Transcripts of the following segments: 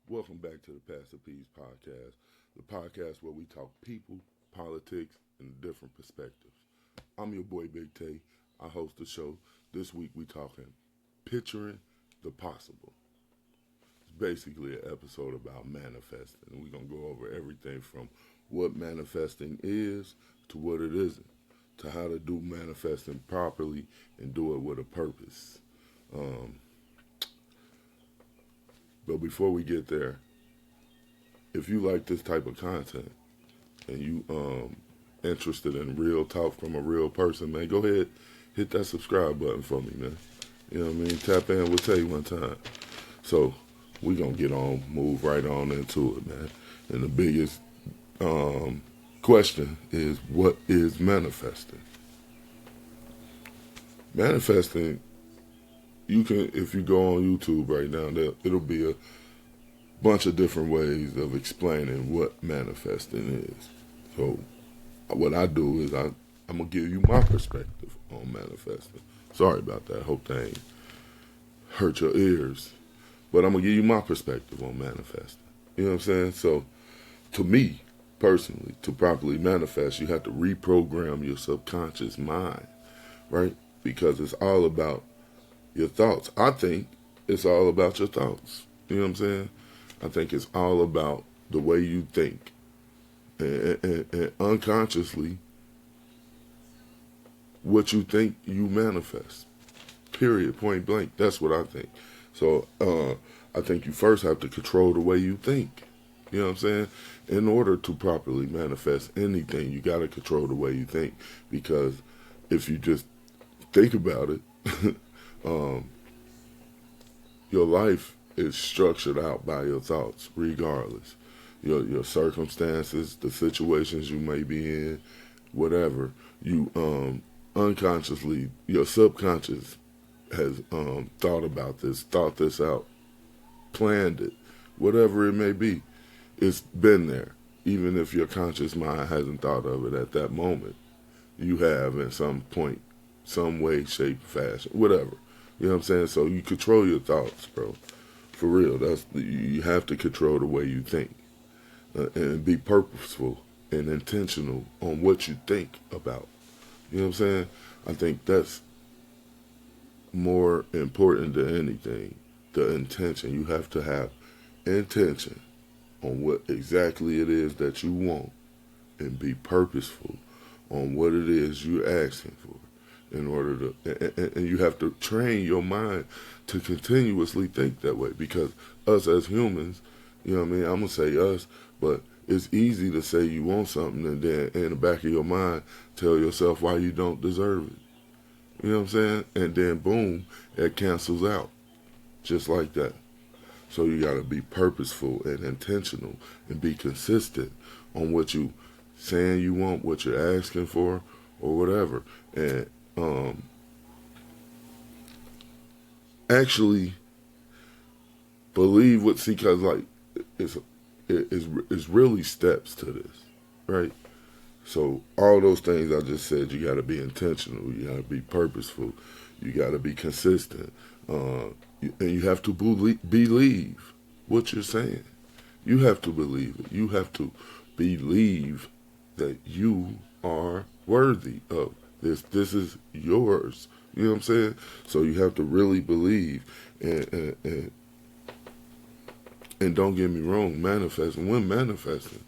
Welcome back to the Pastor P's podcast, the podcast where we talk people, politics, and different perspectives. I'm your boy Big Tay. I host the show. This week we talking picturing the possible. It's basically an episode about manifesting. And we're gonna go over everything from what manifesting is to what it isn't, to how to do manifesting properly and do it with a purpose. Um, but before we get there, if you like this type of content and you interested in real talk from a real person, man, go ahead, hit that subscribe button for me, man. You know what I mean? Tap in, we'll tell you one time. So we gonna move right on into it, man. And the biggest question is, what is manifesting? Manifesting, you can, if you go on YouTube right now, it'll be a bunch of different ways of explaining what manifesting is. So what I do is I'm gonna give you my perspective on manifesting. Sorry about that. Hope that ain't hurt your ears. But I'm gonna give you my perspective on manifesting. You know what I'm saying? So to me, personally, to properly manifest, you have to reprogram your subconscious mind, right? Because it's all about your thoughts. I think it's all about your thoughts. You know what I'm saying? I think it's all about the way you think. And unconsciously, what you think, you manifest. Period. Point blank. That's what I think. So I think you first have to control the way you think. You know what I'm saying? In order to properly manifest anything, you got to control the way you think. Because if you just think about it, your life is structured out by your thoughts, regardless. Your circumstances, the situations you may be in, whatever. You unconsciously, your subconscious has thought this out, planned it, whatever it may be. It's been there. Even if your conscious mind hasn't thought of it at that moment, you have in some point, some way, shape, fashion, whatever. You know what I'm saying? So you control your thoughts, bro. For real. You have to control the way you think. And be purposeful and intentional on what you think about. You know what I'm saying? I think that's more important than anything. The intention. You have to have intention on what exactly it is that you want and be purposeful on what it is you're asking for in order to, and you have to train your mind to continuously think that way, because us as humans, you know what I mean, I'm going to say us, but it's easy to say you want something and then in the back of your mind tell yourself why you don't deserve it. You know what I'm saying? And then boom, it cancels out just like that. So you got to be purposeful and intentional and be consistent on what you saying you want, what you're asking for, or whatever. And actually believe what, see, because like it's really steps to this, right? So all those things I just said, you got to be intentional, you got to be purposeful, you got to be consistent, and you have to believe what you're saying. You have to believe it. You have to believe that you are worthy of this. This is yours. You know what I'm saying? So you have to really believe, and don't get me wrong, manifesting. When manifesting,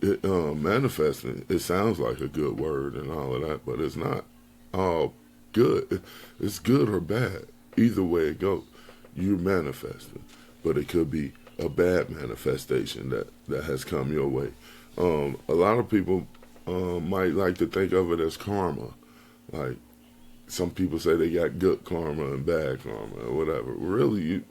it sounds like a good word and all of that, but it's not all good. It's good or bad. Either way it goes, you're manifesting. But it could be a bad manifestation that has come your way. A lot of people might like to think of it as karma. Like, some people say they got good karma and bad karma or whatever. Really,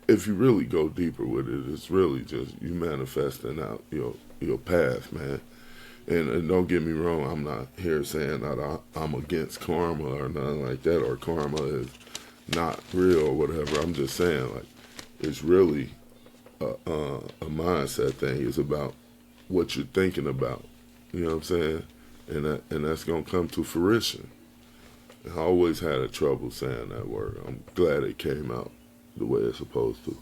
if you really go deeper with it, it's really just you manifesting out your path, man. And don't get me wrong, I'm not here saying that I'm against karma or nothing like that, or karma is not real or whatever. I'm just saying, like, it's really a mindset thing. It's about what you're thinking about. You know what I'm saying? And that's gonna come to fruition. I always had a trouble saying that word. I'm glad it came out the way it's supposed to.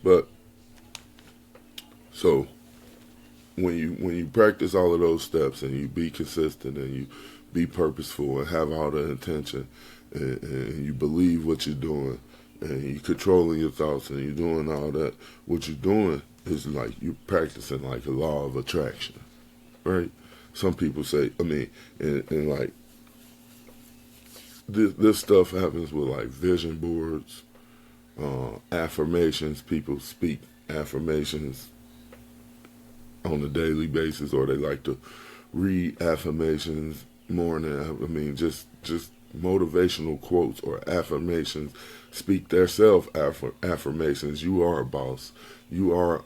But so when you practice all of those steps and you be consistent and you be purposeful and have all the intention and you believe what you're doing and you're controlling your thoughts and you're doing all that, what you're doing is like you're practicing like a law of attraction, right? Some people say, I mean, and like this stuff happens with like vision boards, affirmations. People speak affirmations on a daily basis, or they like to read affirmations morning. I mean, just motivational quotes or affirmations. Speak their self affirmations. You are a boss. You are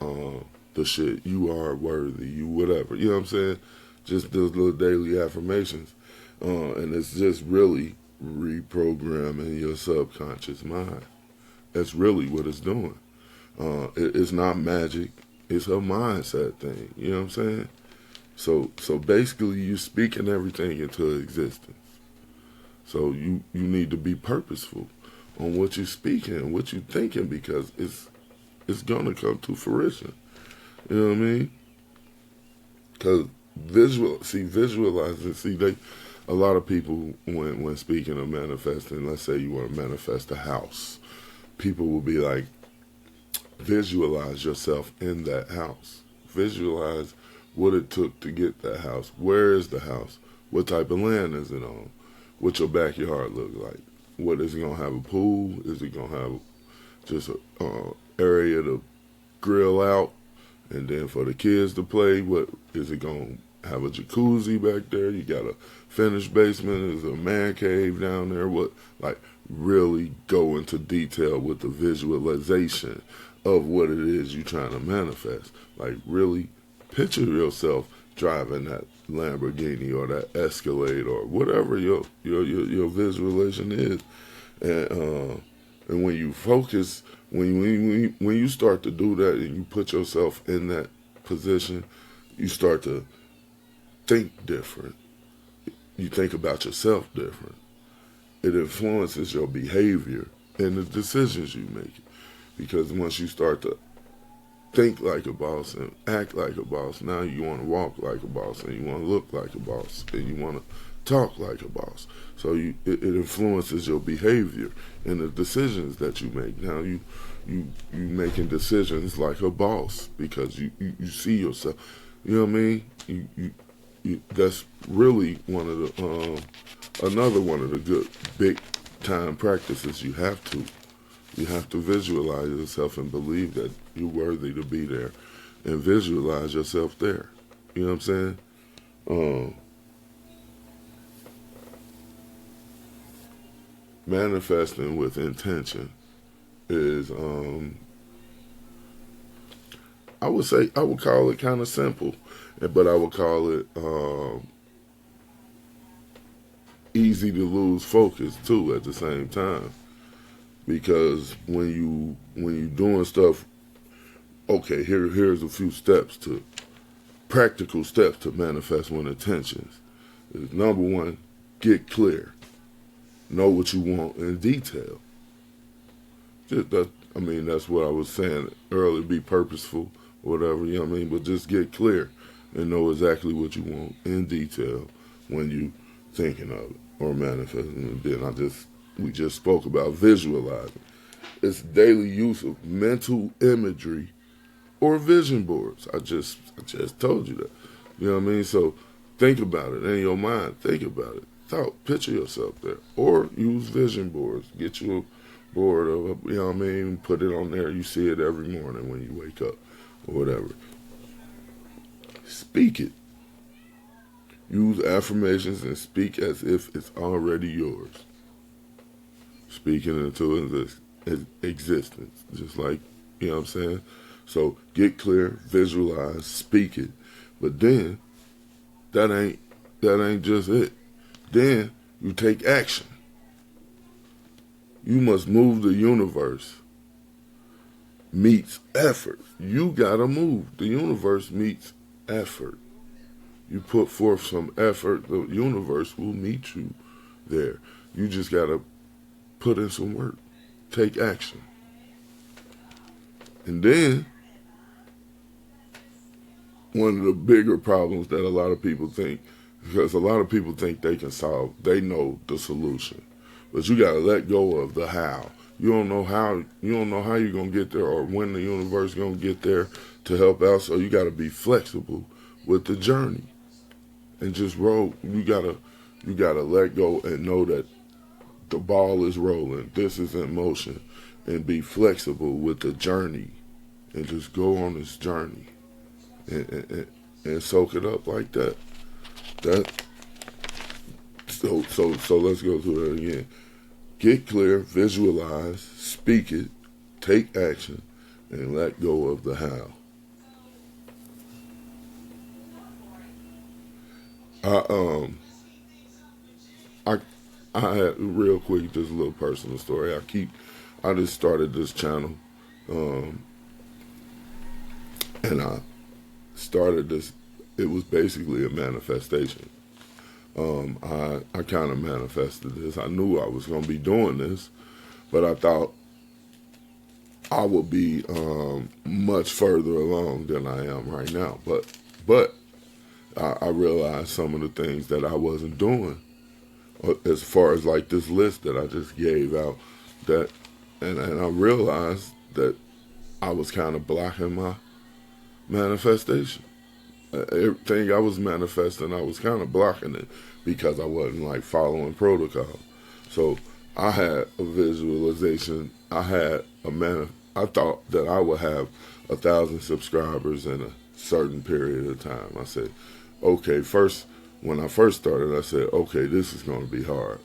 the shit. You are worthy. You whatever. You know what I'm saying? Just those little daily affirmations, and it's just really reprogramming your subconscious mind. That's really what it's doing. It's not magic. It's a mindset thing. You know what I'm saying? So basically, you speaking everything into existence. So you need to be purposeful on what you're speaking and what you're thinking, because it's gonna come to fruition. You know what I mean? Because visualizing. A lot of people when speaking of manifesting, let's say you want to manifest a house, people will be like, visualize yourself in that house. Visualize what it took to get that house. Where is the house? What type of land is it on? What your backyard look like? What is it gonna have? A pool? Is it gonna have just a area to grill out, and then for the kids to play? What is it gonna have? A jacuzzi back there? You got a finished basement? Is there a man cave down there? What, like, really go into detail with the visualization of what it is you're trying to manifest. Like, really picture yourself driving that Lamborghini or that Escalade or whatever your visualization is, and when you focus, when you start to do that and you put yourself in that position, you start to think different. You think about yourself different. It influences your behavior and the decisions you make. Because once you start to think like a boss and act like a boss, now you want to walk like a boss and you want to look like a boss and you want to talk like a boss. So it influences your behavior and the decisions that you make. Now you making decisions like a boss because you see yourself. You know what I mean? That's really one of the another one of the good big time practices you have to. You have to visualize yourself and believe that you're worthy to be there, and visualize yourself there. You know what I'm saying? Manifesting with intention is, I would call it kind of simple, but I would call it easy to lose focus too at the same time. Because when you doing stuff, okay, here's a few practical steps to manifest with intentions. Is number one, get clear. Know what you want in detail. That's what I was saying earlier. Be purposeful, whatever, you know what I mean. But just get clear and know exactly what you want in detail when you thinking of it or manifesting. And then we just spoke about visualizing. It's daily use of mental imagery or vision boards. I just told you that. You know what I mean? So think about it in your mind. Think about it. Picture yourself there. Or use vision boards. Get you a board of, you know what I mean? Put it on there. You see it every morning when you wake up or whatever. Speak it. Use affirmations and speak as if it's already yours. Speaking into existence, just like, you know what I'm saying? So get clear, visualize, speak it. But then that ain't just it. Then you take action. You must move. The universe meets effort. You gotta move. The universe meets effort. You put forth some effort, the universe will meet you there. You just gotta put in some work. Take action. And then one of the bigger problems that a lot of people think, because a lot of people think they can solve, they know the solution, but you got to let go of the how. You don't know how. You don't know how you're gonna get there, or when the universe gonna get there to help out. So you got to be flexible with the journey and just roll. You gotta let go and know that the ball is rolling. This is in motion, and be flexible with the journey, and just go on this journey, and soak it up like that. That so let's go through that again. Get clear, visualize, speak it, take action, and let go of the how. I I I had real quick just a little personal story. I just started this channel, um, and I started this. It was basically a manifestation. I kind of manifested this. I knew I was going to be doing this, but I thought I would be much further along than I am right now. But I realized some of the things that I wasn't doing, as far as like this list that I just gave out, that and I realized that I was kind of blocking my manifestation. Everything I was manifesting, I was kind of blocking it because I wasn't like following protocol. So I had a visualization. I thought that I would have 1,000 subscribers in a certain period of time. I said, okay, when I first started, I said, okay, this is going to be hard,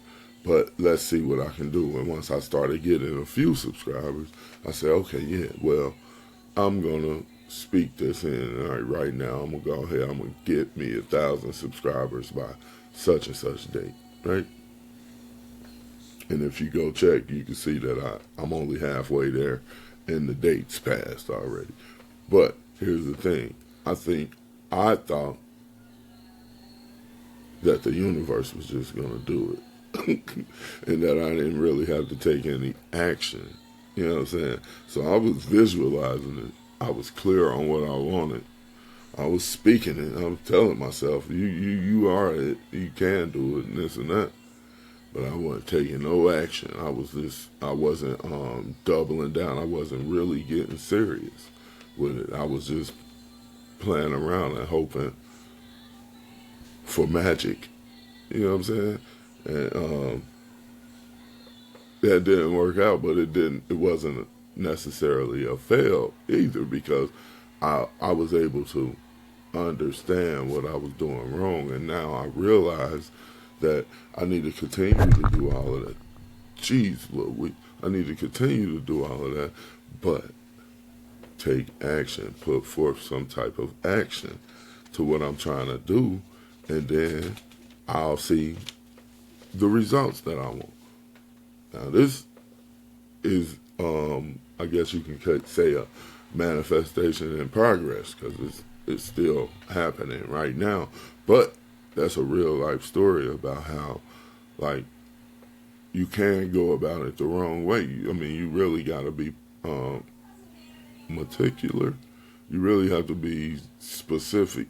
but let's see what I can do. And once I started getting a few subscribers, I said, okay, yeah, well, I'm going to speak this in. All right now, I'm going to go ahead, I'm going to get me 1,000 subscribers by such and such date, right? And if you go check, you can see that I'm only halfway there and the date's passed already. But here's the thing. I thought that the universe was just going to do it. And that I didn't really have to take any action. You know what I'm saying? So I was visualizing it. I was clear on what I wanted. I was speaking it. I was telling myself, you are it. You can do it and this and that. But I wasn't taking no action. I wasn't doubling down. I wasn't really getting serious with it. I was just playing around and hoping for magic. You know what I'm saying? And that didn't work out, but it wasn't necessarily a fail either, because I was able to understand what I was doing wrong, and now I realize that I need to continue to do all of that. Jeez, look, I need to continue to do all of that, but take action, put forth some type of action to what I'm trying to do, and then I'll see the results that I want. Now, this is, I guess you can say, a manifestation in progress, because it's still happening right now. But that's a real life story about how, like, you can go about it the wrong way. I mean, you really got to be meticulous. You really have to be specific.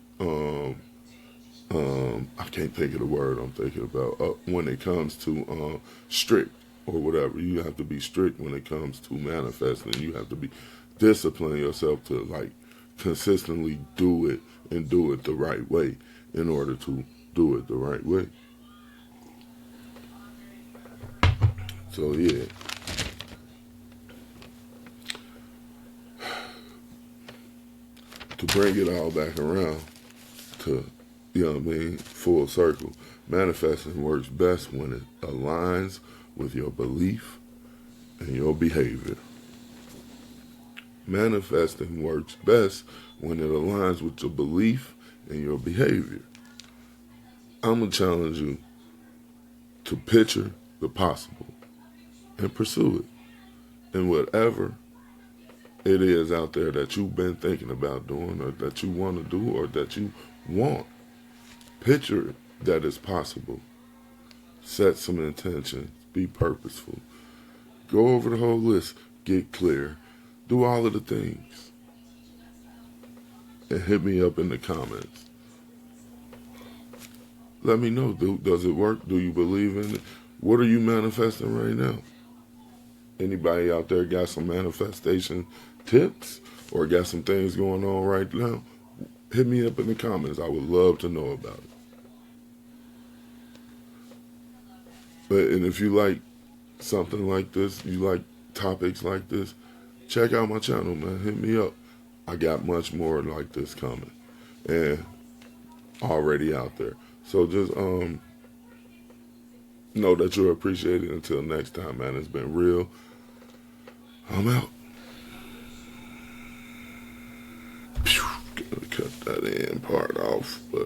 I can't think of the word I'm thinking about. When it comes to strict or whatever, you have to be strict when it comes to manifesting. You have to be discipline yourself to like consistently do it and do it the right way in order to do it the right way. So yeah, to bring it all back around to, you know what I mean, full circle. Manifesting works best when it aligns with your belief and your behavior. Manifesting works best when it aligns with your belief and your behavior. I'm going to challenge you to picture the possible and pursue it. And whatever it is out there that you've been thinking about doing, or that you want to do, or that you want, picture that it's possible. Set some intention. Be purposeful. Go over the whole list. Get clear. Do all of the things. And hit me up in the comments. Let me know, does it work? Do you believe in it? What are you manifesting right now? Anybody out there got some manifestation tips or got some things going on right now? Hit me up in the comments. I would love to know about it. And if you like something like this, you like topics like this, check out my channel, man. Hit me up. I got much more like this coming and already out there. So just know that you're appreciated. Until next time, man. It's been real. I'm out. Gotta cut that end part off, but